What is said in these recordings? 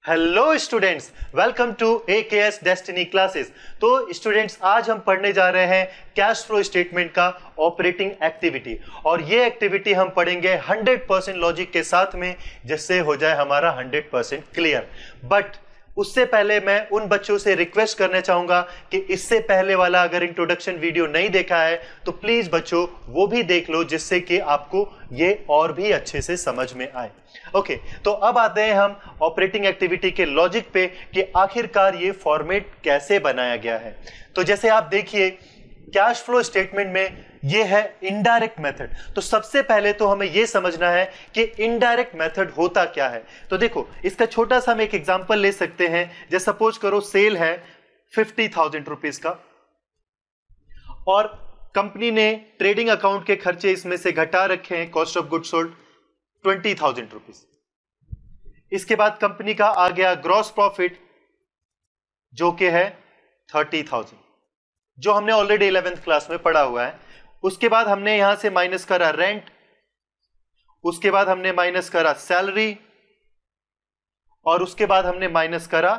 Hello students, welcome to AKS destiny classes. तो students, आज हम पढ़ने जा रहे हैं कैश फ्लो स्टेटमेंट का ऑपरेटिंग एक्टिविटी, और ये एक्टिविटी हम पढ़ेंगे 100% लॉजिक के साथ में, जिससे हो जाए हमारा 100% क्लियर। बट उससे पहले मैं उन बच्चों से रिक्वेस्ट करना चाहूंगा कि इससे पहले वाला अगर इंट्रोडक्शन वीडियो नहीं देखा है तो प्लीज बच्चों वो भी देख लो, जिससे कि आपको ये और भी अच्छे से समझ में आए। ओके, तो अब आते हैं हम ऑपरेटिंग एक्टिविटी के लॉजिक पे कि आखिरकार ये फॉर्मेट कैसे बनाया गया है। तो जैसे आप देखिए, कैश फ्लो स्टेटमेंट में ये है इनडायरेक्ट मेथड। तो सबसे पहले तो हमें ये समझना है कि इनडायरेक्ट मेथड होता क्या है। तो देखो, इसका छोटा सा हम एक एग्जांपल ले सकते हैं। जैसे सपोज करो सेल है 50,000 रुपीज का, और कंपनी ने ट्रेडिंग अकाउंट के खर्चे इसमें से घटा रखे हैं, cost of good sold 20,000 rupees. इसके बाद कंपनी का आ गया ग्रॉस प्रॉफिट, जो कि है 30,000, जो हमने ऑलरेडी 11th क्लास में पढ़ा हुआ है। उसके बाद हमने यहां से माइनस करा रेंट, उसके बाद हमने माइनस करा सैलरी, और उसके बाद हमने माइनस करा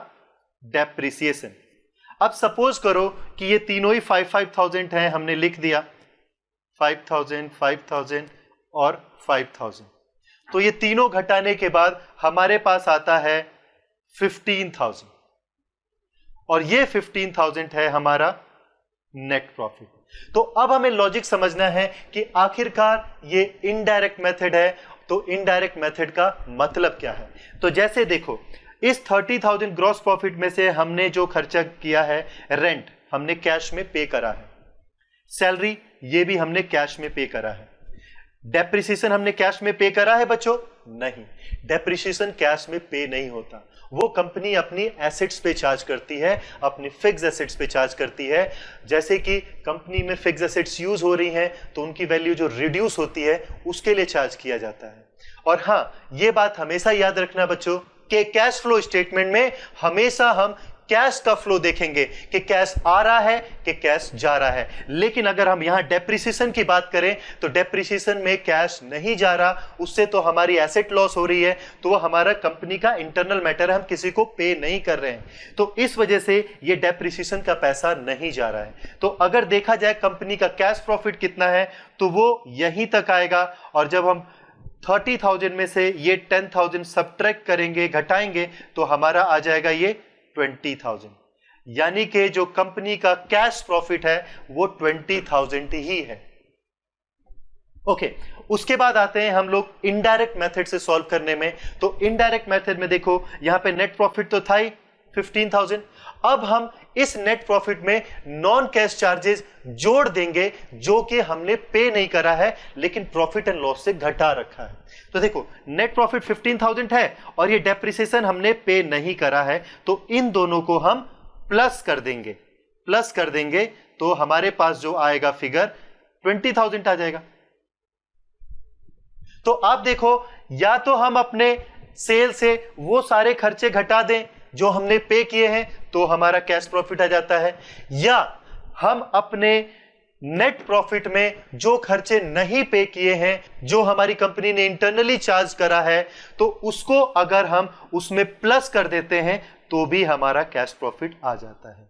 डेप्रिसिएशन। अब सपोज करो कि ये तीनों ही 5,000 हैं, हमने लिख दिया 5,000, 5,000 और 5,000। तो ये तीनों घटाने के बाद हमारे पास आता है 15,000, और ये 15,000 है हमारा नेट प्रॉफिट। तो अब हमें लॉजिक समझना है कि आखिरकार ये इनडायरेक्ट मेथड है, तो इनडायरेक्ट मेथड का मतलब क्या है। तो जैसे देखो, इस 30,000 ग्रॉस प्रॉफिट में से हमने जो खर्चा किया है, रेंट हमने कैश में पे करा है, सैलरी ये भी हमने कैश में पे करा है, डेप्रिसिएशन हमने कैश में पे करा है बच्चों? नहीं, डेप्रिसिएशन कैश में पे नहीं होता। वो कंपनी अपनी एसेट्स पे चार्ज करती है, अपनी फिक्स एसेट्स पे चार्ज करती है। जैसे कि कंपनी में फिक्स एसेट्स यूज हो रही हैं तो उनकी वैल्यू जो रिड्यूस होती है उसके लिए चार्ज किया जाता है। और हाँ, ये बात हमेशा याद रखना बच्चों कि कैश फ्लो स्टेटमेंट में हमेशा हम कैश का फ्लो देखेंगे कि कैश आ रहा है कि कैश जा रहा है। लेकिन अगर हम यहां डेप्रिसिएशन की बात करें तो डेप्रिसिएशन में कैश नहीं जा रहा, उससे तो हमारी एसेट लॉस हो रही है, तो वो हमारा कंपनी का इंटरनल मैटर है, हम किसी को पे नहीं कर रहे हैं। तो इस वजह से ये डेप्रिसिएशन का पैसा नहीं जा रहा है। तो अगर देखा जाए कंपनी का कैश प्रॉफिट कितना है तो वो यहीं तक आएगा, और जब हम 30,000 में से ये 10,000 सब्ट्रैक्ट करेंगे, घटाएंगे, तो हमारा आ जाएगा ये 20,000। यानी कि जो कंपनी का कैश प्रॉफिट है वो 20,000 ही है। ओके, उसके बाद आते हैं हम लोग इनडायरेक्ट मेथड से सॉल्व करने में। तो इनडायरेक्ट मेथड में देखो, यहां पे नेट प्रॉफिट तो था ही 15,000। अब हम इस नेट प्रॉफिट में नॉन कैश चार्जेस जोड़ देंगे, जो कि हमने पे नहीं करा है लेकिन प्रॉफिट एंड लॉस से घटा रखा है। तो देखो, नेट प्रॉफिट 15,000 है और ये डेप्रिसिएशन हमने पे नहीं करा है, तो इन दोनों को हम प्लस कर देंगे, तो हमारे पास जो आएगा फिगर 20,000 आ जाएगा। तो आप देखो, या तो हम अपने सेल से वो सारे खर्चे घटा दें जो हमने पे किए हैं, तो हमारा कैश प्रॉफिट आ जाता है, या हम अपने नेट प्रॉफिट में जो खर्चे नहीं पे किए हैं, जो हमारी कंपनी ने इंटरनली चार्ज करा है, तो उसको अगर हम उसमें प्लस कर देते हैं तो भी हमारा कैश प्रॉफिट आ जाता है।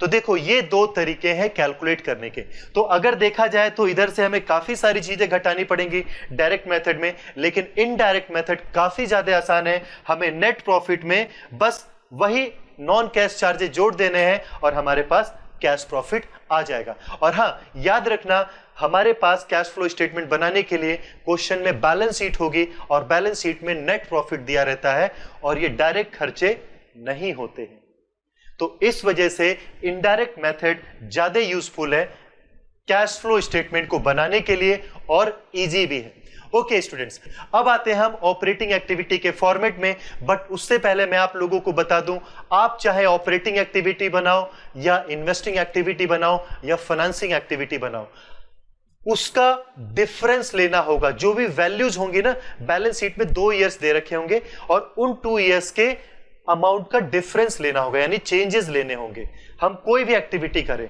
तो देखो, ये दो तरीके हैं कैलकुलेट करने के। तो अगर देखा जाए तो इधर से हमें काफी सारी चीजें घटानी पड़ेंगी डायरेक्ट मेथड में, लेकिन इनडायरेक्ट मेथड काफी ज्यादा आसान है। हमें नेट प्रॉफिट में बस वही नॉन कैश चार्जेस जोड़ देने हैं और हमारे पास कैश प्रॉफिट आ जाएगा। और हां, याद रखना, हमारे पास कैश फ्लो स्टेटमेंट बनाने के लिए क्वेश्चन में बैलेंस शीट होगी, और बैलेंस शीट में नेट प्रॉफिट दिया रहता है, और ये डायरेक्ट खर्चे नहीं होते हैं। तो इस वजह से इनडायरेक्ट मेथड ज्यादा यूजफुल है कैश फ्लो स्टेटमेंट को बनाने के लिए, और इजी भी है। ओके स्टूडेंट्स, अब आते हैं हम ऑपरेटिंग एक्टिविटी के फॉर्मेट में। बट उससे पहले मैं आप लोगों को बता दूं, आप चाहे ऑपरेटिंग एक्टिविटी बनाओ या इन्वेस्टिंग एक्टिविटी बनाओ या फाइनेंसिंग एक्टिविटी बनाओ, उसका डिफरेंस लेना होगा। जो भी वैल्यूज होंगी ना, बैलेंस शीट में 2 ईयर्स दे रखे होंगे, और उन 2 ईयर्स के अमाउंट का डिफरेंस लेना होगा, यानी चेंजेस लेने होंगे हम कोई भी एक्टिविटी करें।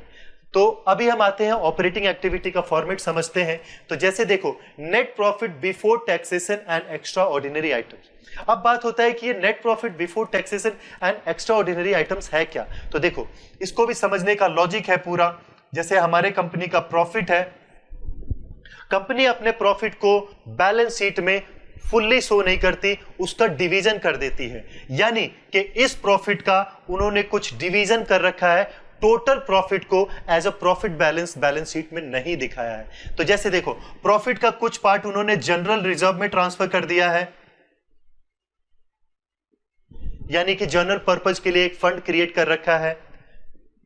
तो अभी हम आते हैं ऑपरेटिंग एक्टिविटी का फॉर्मेट समझते हैं। तो जैसे देखो, net profit before taxation and extra ordinary items. अब बात होता है कि ये net profit before taxation and extra ordinary items है क्या। तो देखो इसको भी समझने का लॉजिक है पूरा। जैसे हमारे कंपनी का प्रॉफिट है, कंपनी अपने प्रॉफिट को बैलेंस शीट में फुल्ली शो नहीं करती, उसका डिवीजन कर देती है। यानी कि इस प्रॉफिट का उन्होंने कुछ डिवीजन कर रखा है, टोटल प्रॉफिट को as a profit balance sheet में नहीं दिखाया है। तो जैसे देखो प्रॉफिट का कुछ पार्ट उन्होंने जनरल रिजर्व में ट्रांसफर कर दिया है, यानी कि जनरल पर्पज के लिए एक फंड क्रिएट कर रखा है।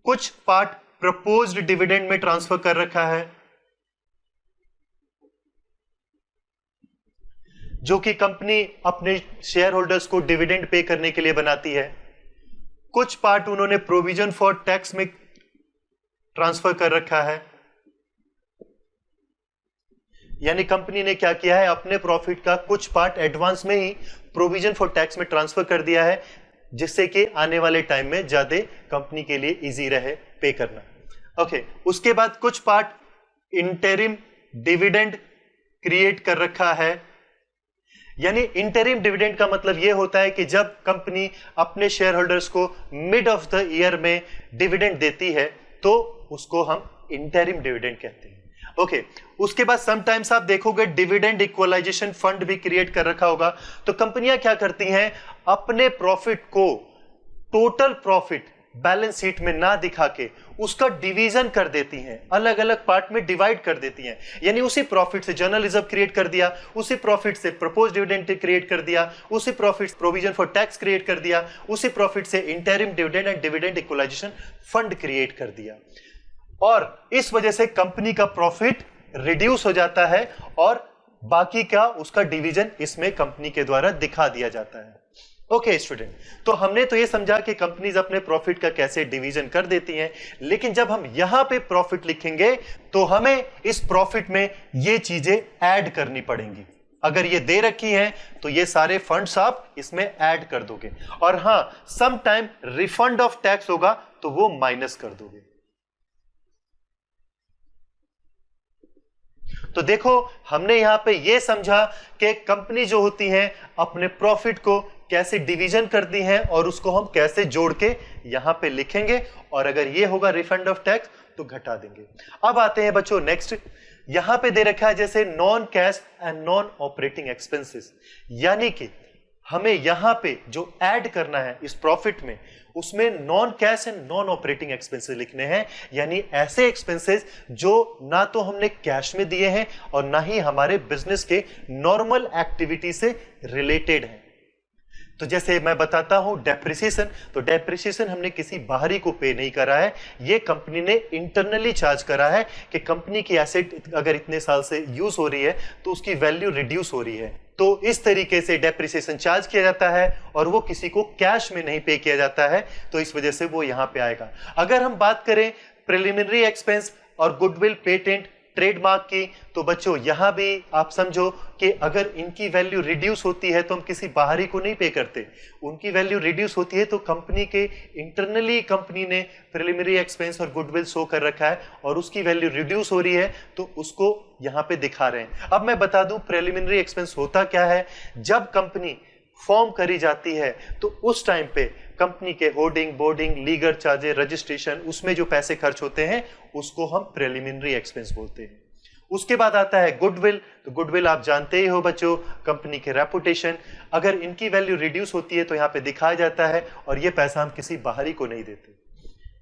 कुछ पार्ट प्रपोज्ड डिविडेंड में ट्रांसफर कर रखा है, जो कि कंपनी अपने शेयर होल्डर्स को डिविडेंड पे करने के लिए बनाती है। कुछ पार्ट उन्होंने प्रोविजन फॉर टैक्स में ट्रांसफर कर रखा है, यानी कंपनी ने क्या किया है, अपने प्रॉफिट का कुछ पार्ट एडवांस में ही प्रोविजन फॉर टैक्स में ट्रांसफर कर दिया है, जिससे कि आने वाले टाइम में ज्यादा कंपनी के लिए इजी रहे पे करना। ओके, उसके बाद कुछ पार्ट इंटरिम डिविडेंड क्रिएट कर रखा है। यानी इंटरिम डिविडेंड का मतलब यह होता है कि जब कंपनी अपने शेयर होल्डर्स को मिड ऑफ द ईयर में डिविडेंड देती है तो उसको हम इंटरिम डिविडेंड कहते हैं। ओके, उसके बाद समटाइम्स आप देखोगे डिविडेंड इक्वलाइजेशन फंड भी क्रिएट कर रखा होगा। तो कंपनियां क्या करती हैं, अपने प्रॉफिट को टोटल प्रॉफिट बैलेंस शीट में ना दिखा के उसका डिवीजन कर देती हैं, अलग अलग पार्ट में डिवाइड कर देती हैं। यानी उसी प्रॉफिट से जनरल रिजर्व क्रिएट कर दिया, उसी प्रॉफिट से प्रपोज डिविडेंड क्रिएट कर दिया, उसी profit provision for tax create कर दिया, उसी प्रॉफिट से interim dividend and dividend equalisation fund create कर दिया। और इस वजह से कंपनी का प्रॉफिट रिड्यूस हो जाता है और बाकी का उसका डिवीजन इसमें कंपनी के द्वारा दिखा दिया जाता है। ओके स्टूडेंट, तो हमने तो ये समझा कि कंपनीज अपने प्रॉफिट का कैसे डिवीजन कर देती हैं, लेकिन जब हम यहां पे प्रॉफिट लिखेंगे तो हमें इस प्रॉफिट में ये चीजें ऐड करनी पड़ेंगी। अगर ये दे रखी हैं तो ये सारे फंड्स आप इसमें ऐड कर दोगे, और हां some time refund of tax होगा तो वो माइनस कर दोगे। तो देखो हमने यहां पे ये समझा कि कंपनी जो होती है अपने प्रॉफिट को कैसे डिवीजन करती हैं और उसको हम कैसे जोड़ के यहां पे लिखेंगे, और अगर ये होगा रिफंड ऑफ टैक्स तो घटा देंगे। अब आते हैं बच्चों नेक्स्ट, यहां पे दे रखा है जैसे non cash and non operating expenses, यानी कि हमें यहां पे जो ऐड करना है इस प्रॉफिट में उसमें non cash and non operating expenses लिखने हैं। यानी ऐसे एक्सपेंसेस जो ना तो हमने कैश में दिए हैं और ना ही हमारे बिजनेस के नॉर्मल एक्टिविटी से रिलेटेड हैं। तो जैसे मैं बताता हूं डेप्रिसिएशन, तो डेप्रिसिएशन हमने किसी बाहरी को पे नहीं करा है, ये कंपनी ने इंटरनली चार्ज करा है कि कंपनी की एसेट अगर इतने साल से यूज हो रही है तो उसकी वैल्यू रिड्यूस हो रही है, तो इस तरीके से डेप्रिसिएशन चार्ज किया जाता है और वो किसी को कैश में नहीं पे किया जाता है, तो इस वजह से वो यहां पे आएगा। अगर हम बात करें प्रिलिमिनरी एक्सपेंस और गुडविल, पेटेंट, ट्रेडमार्क की, तो बच्चों यहां भी आप समझो कि अगर इनकी वैल्यू रिड्यूस होती है तो हम किसी बाहरी को नहीं पे करते, उनकी वैल्यू रिड्यूस होती है तो कंपनी के इंटरनली कंपनी ने प्रिलिमिनरी एक्सपेंस और गुडविल शो कर रखा है और उसकी वैल्यू रिड्यूस हो रही है तो उसको यहां पे दिखा रहे हैं। अब मैं बता दूं प्रिलिमिनरी एक्सपेंस होता क्या है, जब कंपनी फॉर्म करी जाती है तो उस टाइम पे कंपनी के hoarding, boarding, legal charges, registration, उसमें जो पैसे खर्च होते हैं उसको हम प्रिलिमिनरी एक्सपेंस बोलते हैं। उसके बाद आता है गुडविल, तो गुडविल आप जानते ही हो बच्चों, कंपनी के रेपुटेशन, अगर इनकी वैल्यू रिड्यूस होती है तो यहां पे दिखाया जाता है और ये पैसा हम किसी बाहरी को नहीं देते।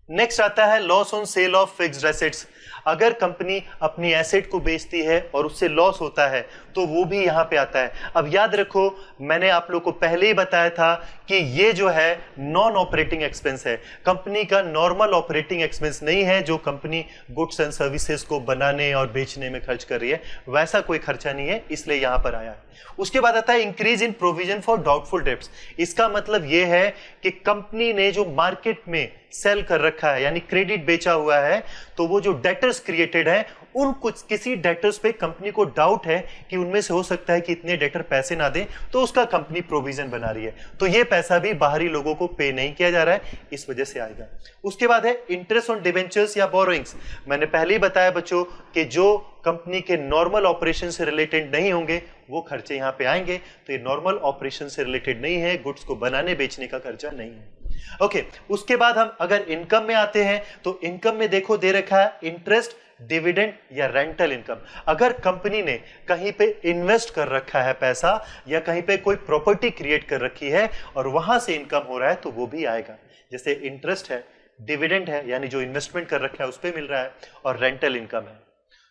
नेक्स्ट आता है loss on sale of fixed assets, अगर कंपनी अपनी एसेट को बेचती है और उससे लॉस होता है तो वो भी यहां पे आता है। अब याद रखो मैंने आप लोग को पहले ही बताया था कि ये जो है नॉन ऑपरेटिंग एक्सपेंस है, कंपनी का नॉर्मल ऑपरेटिंग एक्सपेंस नहीं है जो कंपनी गुड्स एंड सर्विसेज को बनाने और बेचने में खर्च कर रही है, वैसा कोई खर्चा नहीं है, इसलिए यहां पर आया है। उसके बाद आता है increase in provision for doubtful debts, इसका मतलब यह है कि कंपनी ने जो मार्केट में सेल कर रखा है यानी क्रेडिट बेचा हुआ है, तो वो जो डेटर्स क्रिएटेड है उन कुछ किसी डेटर्स पे कंपनी को डाउट है कि उनमें से हो सकता है कि इतने डेटर पैसे ना दें, तो उसका कंपनी प्रोविजन बना रही है, तो ये पैसा भी बाहरी लोगों को पे नहीं किया जा रहा है, इस वजह से आएगा। उसके बाद है इंटरेस्ट ऑन डिवेंचर्स या बोरोइंग्स, मैंने पहले ही बताया बच्चों कि जो कंपनी के नॉर्मल ऑपरेशन से रिलेटेड नहीं होंगे, वो खर्चे यहां पे आएंगे। तो ये नॉर्मल ऑपरेशन से रिलेटेड नहीं है, गुड्स को बनाने बेचने का खर्चा नहीं है। ओके, उसके बाद हम अगर इनकम में आते हैं तो इनकम में देखो दे रखा है इंटरेस्ट, डिविडेंड या रेंटल इनकम। अगर कंपनी ने कहीं पे इन्वेस्ट कर रखा है पैसा या कहीं पे कोई प्रॉपर्टी क्रिएट कर रखी है और वहां से इनकम हो रहा है तो वो भी आएगा। जैसे इंटरेस्ट है, डिविडेंड है यानी जो इन्वेस्टमेंट कर रखा है उस पे मिल रहा है, और रेंटल इनकम है।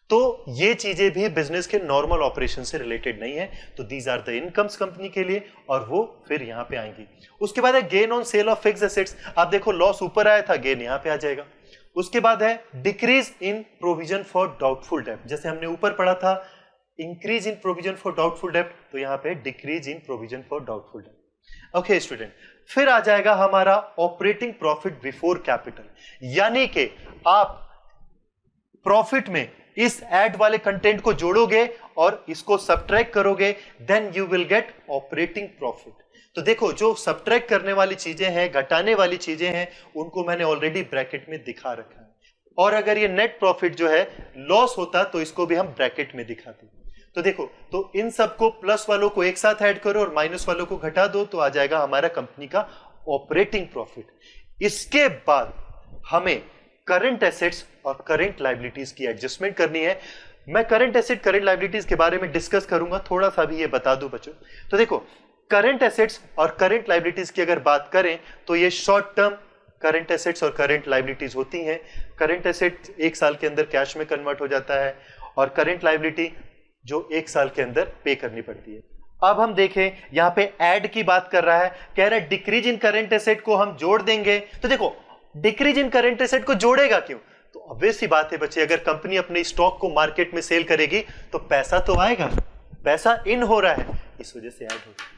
तो ये चीजें भी बिजनेस के नॉर्मल ऑपरेशन से रिलेटेड नहीं है। तो these are the incomes company के लिए, और वो फिर यहां पे आएंगी। उसके बाद है gain on sale of fixed assets. आप देखो लॉस ऊपर आया था, गेन यहां पे आ जाएगा। उसके बाद है decrease in provision for doubtful डेब्ट। जैसे हमने ऊपर पढ़ा था increase in provision for doubtful डेब्ट, तो यहां पे decrease in provision for doubtful डेब्ट। ओके स्टूडेंट, फिर आ जाएगा हमारा ऑपरेटिंग प्रॉफिट बिफोर कैपिटल, यानी कि आप प्रॉफिट में इस ऐड वाले कंटेंट को जोड़ोगे और इसको सब्ट्रैक्ट करोगे, then you will get operating profit. तो देखो जो सब्ट्रैक्ट करने वाली चीजें हैं, घटाने वाली चीजें हैं, उनको मैंने ऑलरेडी ब्रैकेट में दिखा रखा है। और अगर ये नेट प्रॉफिट जो है लॉस होता तो इसको भी हम ब्रैकेट में दिखाते। तो देखो, तो इन सबको प्लस वालों को एक साथ ऐड करो और माइनस वालों को घटा दो, तो आ जाएगा हमारा कंपनी का ऑपरेटिंग प्रॉफिट। इसके बाद हमें करंट एसेट्स और करंट लायबिलिटीज की एडजस्टमेंट करनी है। मैं करंट एसेट करंट लायबिलिटीज के बारे में डिस्कस करूंगा, थोड़ा सा भी ये बता दूं बच्चों। तो देखो करंट एसेट्स और करंट लायबिलिटीज की अगर बात करें तो ये शॉर्ट टर्म करंट एसेट्स और करंट लायबिलिटीज होती हैं। करंट एसेट 1 साल के अंदर कैश में कन्वर्ट हो जाता है, और करंट लायबिलिटी जो 1 साल के अंदर पे करनी पड़ती है। अब हम देखें यहां पे ऐड की बात कर रहा है, कह रहा है डिक्रीज इन करंट एसेट को हम जोड़ देंगे। तो देखो डिक्रीज इन करंट एसेट को जोड़ेगा क्यों? तो ऑब्वियस सी बात है बच्चे, अगर कंपनी अपने स्टॉक को मार्केट में सेल करेगी तो पैसा तो आएगा, पैसा इन हो रहा है, इस वजह से ऐड होगा।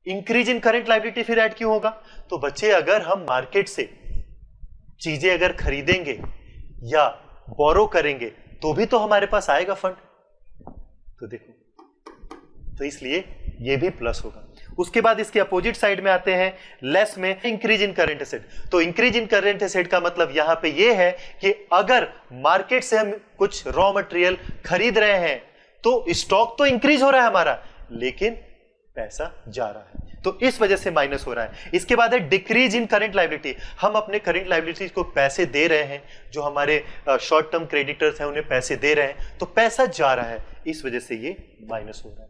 इंक्रीज इन करंट लायबिलिटी फिर ऐड क्यों होगा? तो बच्चे अगर हम मार्केट से चीजें अगर खरीदेंगे या बोरो करेंगे तो भी तो हमारे पास आएगा फंड। तो देखो, तो इसलिए ये भी प्लस होगा। उसके बाद इसके अपोजिट साइड में आते हैं लेस में इंक्रीज इन करंट एसेट। तो इंक्रीज इन करंट एसेट का मतलब यहां पे ये है कि अगर मार्केट से हम कुछ रॉ मटेरियल खरीद रहे हैं तो स्टॉक तो इंक्रीज हो रहा है हमारा, लेकिन पैसा जा रहा है, तो इस वजह से माइनस हो रहा है। इसके बाद है डिक्रीज इन करंट लायबिलिटी। हम अपने करंट लायबिलिटीज को पैसे दे रहे हैं, जो हमारे शॉर्ट टर्म क्रेडिटर्स हैं उन्हें पैसे दे रहे हैं, तो पैसा जा रहा है, इस वजह से ये माइनस हो रहा है।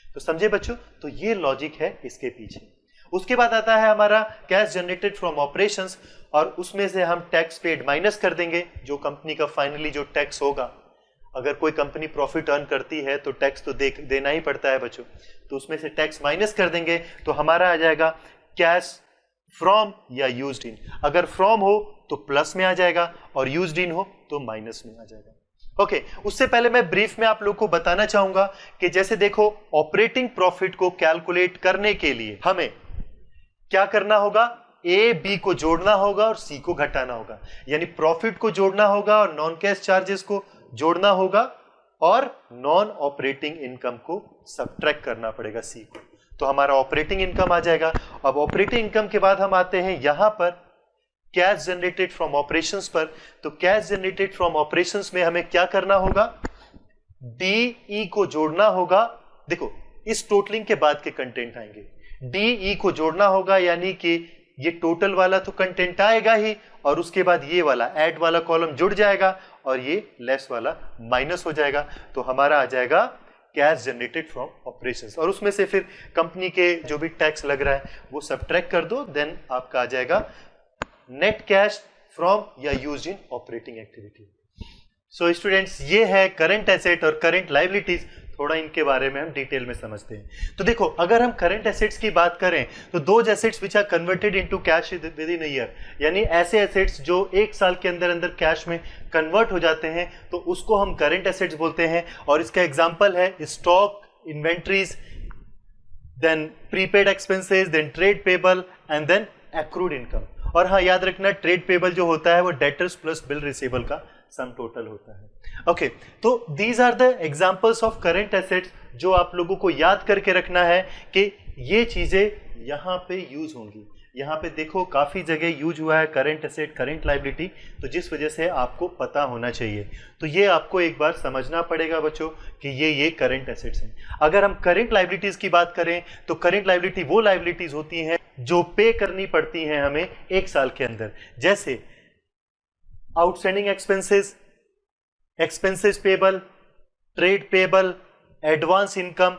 तो समझे बच्चों, तो ये लॉजिक है इसके पीछे। उसके बाद आता है हमारा कैश जनरेटेड फ्रॉम ऑपरेशंस, और उसमें से हम टैक्स पेड माइनस कर देंगे, जो कंपनी का फाइनली जो टैक्स होगा। अगर कोई कंपनी प्रॉफिट अर्न करती है तो टैक्स तो देना ही पड़ता है बच्चों, तो उसमें से टैक्स माइनस कर देंगे, तो हमारा आ जाएगा कैश फ्रॉम या यूज्ड इन। अगर फ्रॉम हो तो प्लस में आ जाएगा और यूज्ड इन हो तो माइनस में आ जाएगा। ओके, उससे पहले मैं ब्रीफ में आप लोग को बताना चाहूंगा कि जैसे देखो ऑपरेटिंग प्रॉफिट को कैलकुलेट करने के लिए हमें क्या करना होगा, ए बी को जोड़ना होगा और सी को घटाना होगा। यानी प्रॉफिट को जोड़ना होगा और नॉन कैश चार्जेस को जोड़ना होगा, और नॉन ऑपरेटिंग इनकम को सब्ट्रैक्ट करना पड़ेगा सी को, तो हमारा ऑपरेटिंग इनकम आ जाएगा। अब ऑपरेटिंग इनकम के बाद हम आते हैं यहां पर कैश जनरेटेड फ्रॉम ऑपरेशंस पर। तो कैश जनरेटेड फ्रॉम ऑपरेशंस में हमें क्या करना होगा, डीई को जोड़ना होगा। देखो इस टोटलिंग के बाद के कंटेंट आएंगे, डीई को जोड़ना होगा, यानी कि ये टोटल वाला तो कंटेंट आएगा ही, और उसके बाद ये वाला ऐड वाला कॉलम जुड़ जाएगा और ये लेस वाला माइनस हो जाएगा। तो हमारा आ जाएगा कैश जनरेटेड फ्रॉम ऑपरेशंस, और उसमें से फिर कंपनी के जो भी टैक्स लग रहा है वो सब्ट्रैक्ट कर दो, देन आपका आ जाएगा नेट कैश फ्रॉम या used in operating activity. So students, ये है करंट एसेट और करंट लायबिलिटीज। थोड़ा इनके बारे में हम डिटेल में समझते हैं। तो देखो अगर हम करंट एसेट्स की बात करें तो those assets which are converted into cash within a year, यानी ऐसे एसेट्स जो 1 साल के अंदर अंदर कैश में कन्वर्ट हो जाते हैं, तो उसको हम करंट एसेट्स बोलते हैं। और इसका एग्जांपल है stock, inventories, then prepaid expenses, then trade payable and then accrued income. और हाँ, याद रखना ट्रेड पेबल जो होता है वो डेटर्स प्लस बिल रिसीवेबल का सम टोटल होता है। ओके, तो these are the examples of current assets जो आप लोगों को याद करके रखना है कि ये चीजें यहां पे यूज होंगी। यहां पे देखो काफी जगह यूज हुआ है करंट एसेट, करंट लायबिलिटी, तो जिस वजह से आपको पता होना चाहिए। तो ये आपको एक बार समझना पड़ेगा बच्चों कि ये करंट एसेट्स हैं। अगर हम करंट लायबिलिटीज की बात करें तो करंट लायबिलिटी वो लायबिलिटीज होती हैं जो पे करनी पड़ती हैं हमें एक साल के अंदर, जैसे outstanding expenses, expenses payable, trade payable, advance income.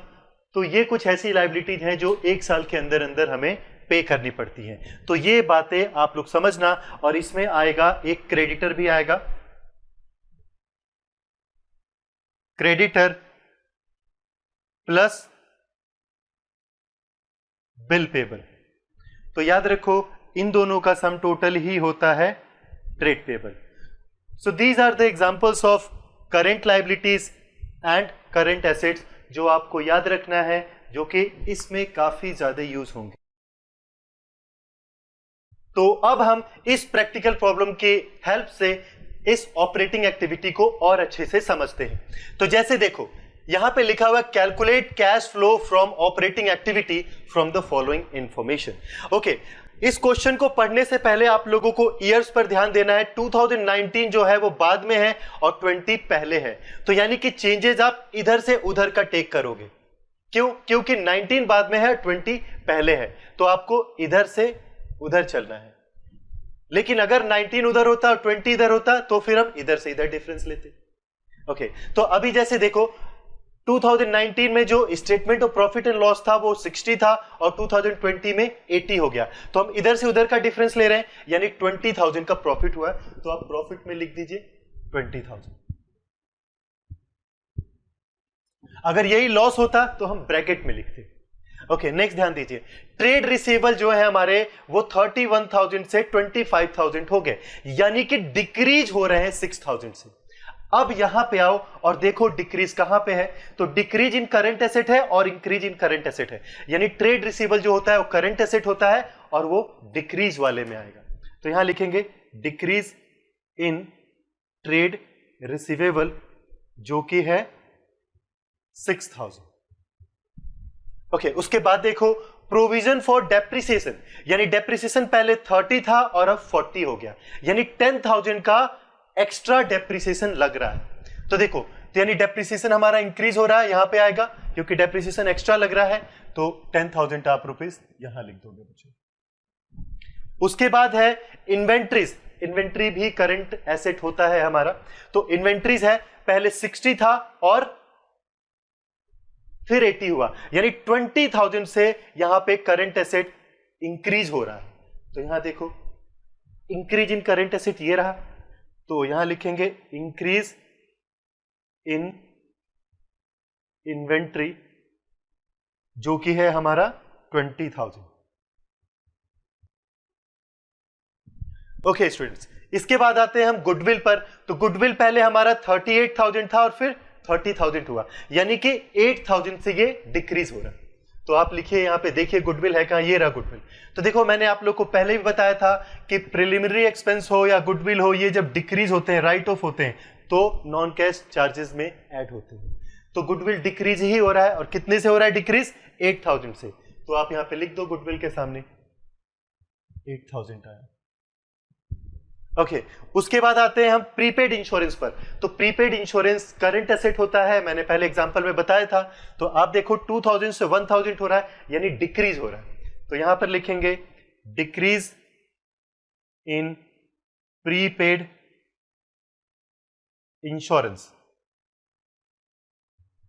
तो ये कुछ ऐसी लायबिलिटीज हैं जो एक साल के अंदर अंदर हमें पे करनी पड़ती हैं। तो ये बातें आप लोग समझना। और इसमें आएगा एक क्रेडिटर भी आएगा, क्रेडिटर प्लस बिल पेबल। तो याद रखो इन दोनों का सम टोटल ही होता है trade payable. So these are the examples of current liabilities and current assets जो आपको याद रखना है, जो कि इसमें काफी ज्यादा यूज होंगे। तो अब हम इस प्रैक्टिकल प्रॉब्लम की हेल्प से इस ऑपरेटिंग एक्टिविटी को और अच्छे से समझते हैं। तो जैसे देखो यहां पे लिखा हुआ calculate cash flow from operating activity from the following information. Okay, इस क्वेश्चन को पढ़ने से पहले आप लोगों को ईयर्स पर ध्यान देना है। 2019 जो है वो बाद में है और 20 पहले है, तो यानी कि चेंजेस आप इधर से उधर का टेक करोगे। क्यों? क्योंकि 19 बाद में है, 20 पहले है, तो आपको इधर से उधर चलना है। लेकिन अगर 19 उधर होता और 20 इधर होता तो फिर हम इधर से इधर डिफरेंस लेते। ओके, तो अभी जैसे देखो 2019 में जो statement of profit and loss था वो 60 था और 2020 में 80 हो गया। तो हम इधर से उधर का डिफरेंस ले रहे हैं, यानी 20,000 का प्रॉफिट हुआ है, तो आप प्रॉफिट में लिख दीजिए 20,000। अगर यही लॉस होता तो हम ब्रैकेट में लिखते। ओके, नेक्स्ट ध्यान दीजिए, ट्रेड रिसीवेबल जो है हमारे वो 31,000 से 25,000 हो गए, यानी कि डिक्रीज हो रहे हैं 6,000 से। अब यहां पे आओ और देखो डिक्रीज कहां पे है। तो डिक्रीज इन करंट एसेट है और इंक्रीज इन करंट एसेट है, यानी ट्रेड रिसीवेबल जो होता है वो करंट एसेट होता है और वो डिक्रीज वाले में आएगा। तो यहां लिखेंगे डिक्रीज इन ट्रेड रिसीवेबल जो कि है 6,000। ओके, उसके बाद देखो प्रोविजन फॉर डेप्रिसिएशन, यानी डेप्रिसिएशन पहले 30 था और अब 40 हो गया, यानी 10,000 का एक्स्ट्रा डेप्रिसिएशन लग रहा है। तो देखो, तो यानी डेप्रिसिएशन हमारा इंक्रीज हो रहा है, यहां पे आएगा क्योंकि डेप्रिसिएशन एक्स्ट्रा लग रहा है, तो 10,000 आप रुपीज यहां लिख दोगे बच्चों। उसके बाद है इन्वेंट्रीज। इन्वेंट्री भी करंट एसेट होता है हमारा। तो इन्वेंट्रीज है पहले 60 था और फिर 80 हुआ, यानी 20,000 से यहां पे करंट एसेट इंक्रीज हो रहा है। तो यहां देखो इंक्रीज इन करंट एसेट ये रहा, तो यहां लिखेंगे इंक्रीज इन इन्वेंट्री जो कि है हमारा 20,000। ओके स्टूडेंट्स, इसके बाद आते हैं हम गुडविल पर। तो गुडविल पहले हमारा 38,000 था और फिर 30,000 हुआ, यानी कि 8,000 से ये डिक्रीज हो रहा है। तो आप लिखिए यहां पे, देखिए गुडविल है कहां, ये रहा गुडविल। तो देखो मैंने आप लोग को पहले भी बताया था कि प्रिलिमिनरी एक्सपेंस हो या गुडविल हो, ये जब डिक्रीज होते हैं, राइट ऑफ होते हैं, तो नॉन कैश चार्जेस में ऐड होते हैं। तो गुडविल डिक्रीज ही हो रहा है, और कितने से हो रहा है डिक्रीज? 8,000 से। तो आप यहां पे लिख दो गुडविल के सामने 8,000 आया। ओके, उसके बाद आते हैं हम प्रीपेड इंश्योरेंस पर। तो प्रीपेड इंश्योरेंस करंट एसेट होता है, मैंने पहले एग्जांपल में बताया था। तो आप देखो 2,000 से 1,000 हो रहा है, यानी डिक्रीज हो रहा है। तो यहां पर लिखेंगे डिक्रीज इन प्रीपेड इंश्योरेंस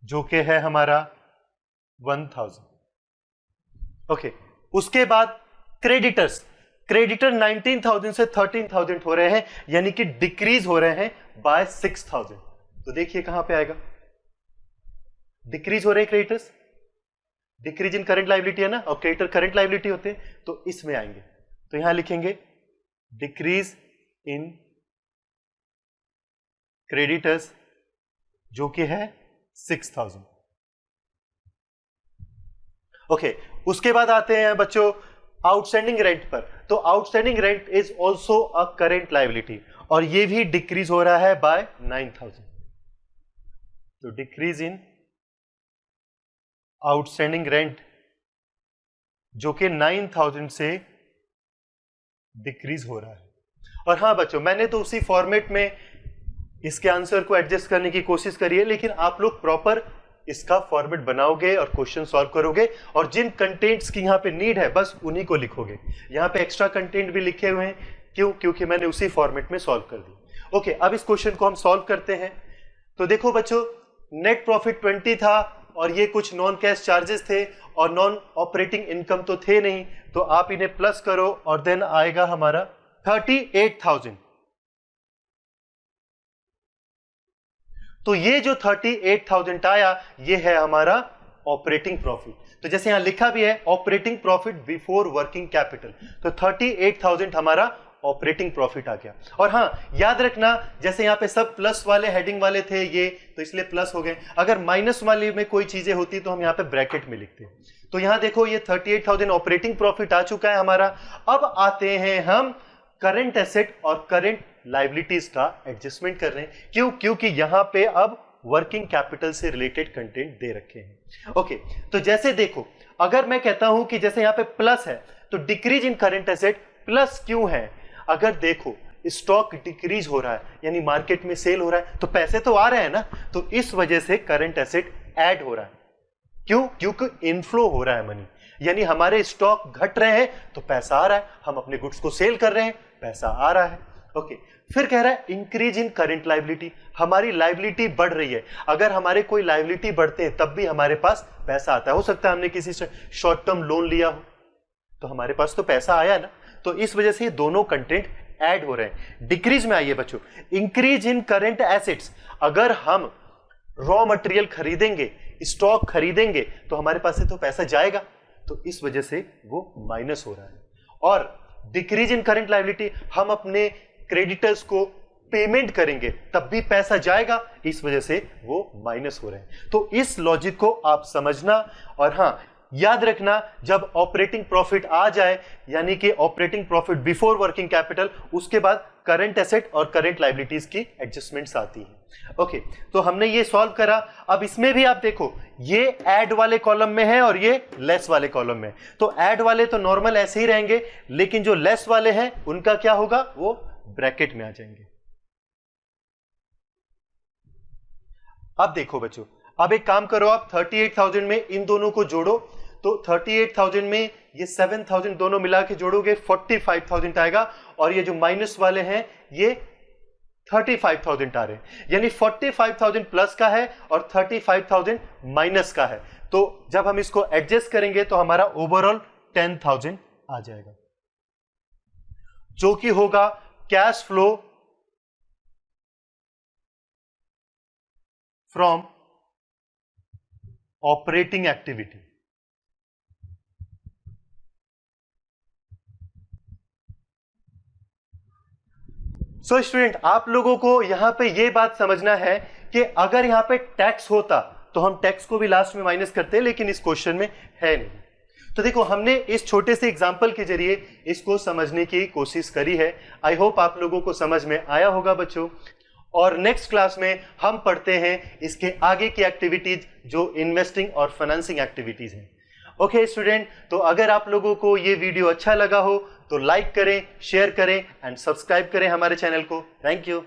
जो कि है हमारा 1,000। ओके, उसके बाद क्रेडिटर्स। क्रेडिटर 19,000 से 13,000 हो रहे हैं, यानी कि डिक्रीज हो रहे हैं बाय 6,000। तो देखिए कहां पे आएगा, डिक्रीज हो रहे हैं creditors, decrease in current liability है ना, और क्रेडिटर करंट लायबिलिटी होते हैं, तो इसमें आएंगे। तो यहां लिखेंगे डिक्रीज इन क्रेडिटर्स जो कि है 6,000। ओके, उसके बाद आते हैं बच्चों आउटस्टैंडिंग रेंट पर। तो outstanding rent is also a current liability, और ये भी डिक्रीज हो रहा है बाय 9,000। तो डिक्रीज इन आउटस्टैंडिंग रेंट जो कि 9000 से डिक्रीज हो रहा है। और हाँ बच्चों, मैंने तो उसी फॉर्मेट में इसके आंसर को एडजस्ट करने की कोशिश करी है, लेकिन आप लोग प्रॉपर इसका फॉर्मेट बनाओगे और क्वेश्चन सॉल्व करोगे, और जिन कंटेंट्स की यहां पे नीड है बस उन्हीं को लिखोगे। यहां पे एक्स्ट्रा कंटेंट भी लिखे हुए हैं, क्यों? क्योंकि मैंने उसी फॉर्मेट में सॉल्व कर दी। ओके, अब इस क्वेश्चन को हम सॉल्व करते हैं। तो देखो बच्चों, नेट प्रॉफिट 20 था और ये कुछ नॉन कैश चार्जेस थे और नॉन ऑपरेटिंग इनकम तो थे नहीं, तो आप इन्हें प्लस करो और देन आएगा हमारा 38,000। तो ये जो 38,000 आया, ये है हमारा ऑपरेटिंग प्रॉफिट। तो जैसे यहां लिखा भी है operating profit before working capital, तो 38,000 हमारा ऑपरेटिंग प्रॉफिट आ गया। और हां, याद रखना, जैसे यहां पे सब प्लस वाले हेडिंग वाले थे ये, तो इसलिए प्लस हो गए। अगर माइनस वाले में कोई चीजें होती तो हम यहां पे ब्रैकेट में लिखते हैं। तो यहां देखो, ये 38,000 ऑपरेटिंग प्रॉफिट आ चुका है हमारा। अब आते हैं हम करंट एसेट और करंट लायबिलिटीज का एडजस्टमेंट कर रहे हैं। क्यों? क्योंकि यहां पे अब वर्किंग कैपिटल से रिलेटेड कंटेंट दे रखे हैं। ओके, तो जैसे देखो, अगर मैं कहता हूं कि जैसे यहां पे प्लस है, तो decrease in current asset plus क्यों है? अगर देखो स्टॉक डिक्रीज हो रहा है, यानी मार्केट में सेल हो रहा है, तो पैसे तो आ रहे हैं ना, तो इस वजह से करंट एसेट ऐड हो रहा है। क्यों? क्योंकि इनफ्लो हो रहा है मनी, यानी हमारे स्टॉक घट रहे हैं तो पैसा आ रहा है, हम अपने गुड्स को सेल कर रहे हैं, पैसा आ रहा है। ओके, फिर कह रहा है इंक्रीज इन करंट लायबिलिटी, हमारी लायबिलिटी बढ़ रही है। अगर हमारे कोई लायबिलिटी बढ़ते हैं तब भी हमारे पास पैसा आता है। हो सकता है हमने किसी से शॉर्ट टर्म लोन लिया हो, तो हमारे पास तो पैसा आया ना, तो इस वजह से ये दोनों कंटेंट ऐड हो रहे हैं। डिक्रीज में आइए बच्चों, इंक्रीज इन करंट एसेट्स, अगर हम रॉ मटेरियल खरीदेंगे, स्टॉक खरीदेंगे, तो हमारे पास से तो पैसा जाएगा, तो इस वजह से वो माइनस हो रहा है। और डिक्रीज इन करंट लायबिलिटी, हम अपने क्रेडिटर्स को पेमेंट करेंगे तब भी पैसा जाएगा, इस वजह से वो माइनस हो रहे हैं। तो इस लॉजिक को आप समझना। और हां, याद रखना, जब ऑपरेटिंग प्रॉफिट आ जाए, यानी कि operating profit before working capital, उसके बाद करंट एसेट और करंट लायबिलिटीज की एडजस्टमेंट्स आती है। ओके, तो हमने ये सॉल्व करा। अब इसमें भी आप देखो, ये ऐड वाले कॉलम में है और ये लेस वाले कॉलम में। तो ऐड वाले तो नॉर्मल ऐसे ही रहेंगे, लेकिन जो लेस वाले हैं उनका क्या होगा, वो ब्रैकेट में आ जाएंगे। अब देखो बच्चों, अब एक काम करो, आप 38,000 में इन दोनों को जोड़ो, तो 38,000 में ये 7,000 दोनों मिला के जोड़ोगे 45,000 आएगा, और ये जो माइनस वाले हैं ये 35,000 आ रहे हैं, यानी 45,000 प्लस का है और 35,000 माइनस का है। तो जब हम इसको एडजस्ट करेंगे तो हमारा ओवरऑल 10,000 आ जाएगा, जो कि होगा cash flow from operating activity. So student, आप लोगों को यहां पे ये बात समझना है कि अगर यहां पे टैक्स होता तो हम टैक्स को भी लास्ट में माइनस करते हैं, लेकिन इस क्वेश्चन में है नहीं। तो देखो, हमने इस छोटे से एग्जांपल के जरिए इसको समझने की कोशिश करी है। आई होप आप लोगों को समझ में आया होगा बच्चों। और नेक्स्ट क्लास में हम पढ़ते हैं इसके आगे की एक्टिविटीज, जो इन्वेस्टिंग और फाइनेंसिंग एक्टिविटीज हैं। ओके स्टूडेंट, तो अगर आप लोगों को ये वीडियो अच्छा लगा हो तो लाइक करें, शेयर करें एंड सब्सक्राइब करें हमारे चैनल को। Thank you.